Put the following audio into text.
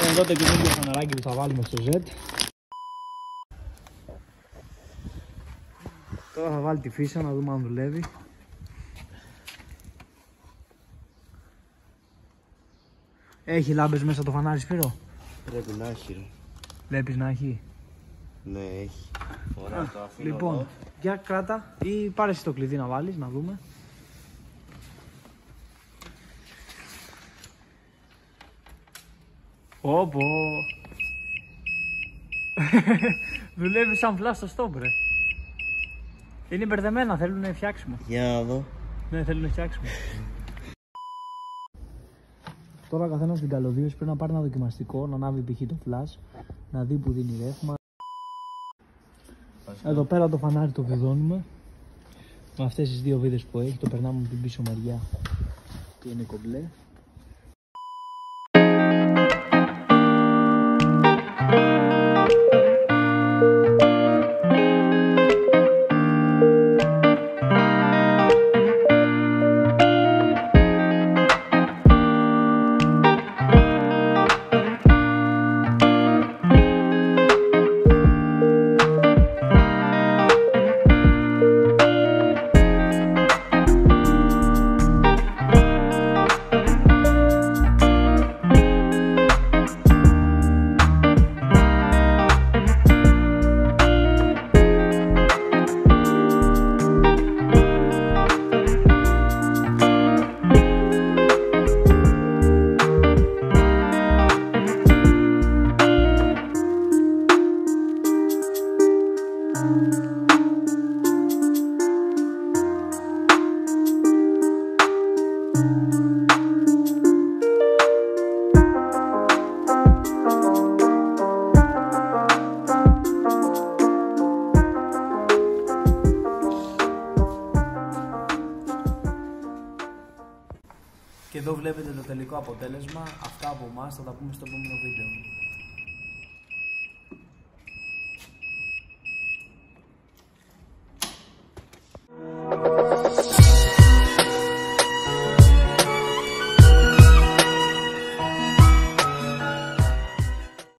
Εδώ το καινούργιο φαναράκι που θα βάλουμε στο Z. Τώρα θα βάλει τη φύσα να δούμε αν δουλεύει. Έχει λάμπες μέσα το φανάρι, Σπύρο? Πρέπει να έχει, ρε. Βλέπεις να έχει? Ναι, έχει. Ωραία, το αφήνω Λοιπόν, εδώ. για κράτα ή πάρε εσύ το κλειδί να βάλεις, να δούμε. Όπο. Δουλεύει σαν πλάστο στόμπ, ρε. Είναι μπερδεμένα, θέλουν φτιάξιμο. Για να δω. Ναι, θέλουν φτιάξιμο. Τώρα ο καθένας στην καλωδίωση πρέπει να πάρει ένα δοκιμαστικό, να ανάβει π.χ. το flash, να δει που δίνει ρεύμα. Εδώ πέρα το φανάρι το βιδώνουμε με αυτές τις δύο βίδες που έχει, το περνάμε από την πίσω μεριά που είναι κομπλέ. Και εδώ βλέπετε το τελικό αποτέλεσμα. Αυτά από εμάς, θα τα πούμε στο επόμενο βίντεο.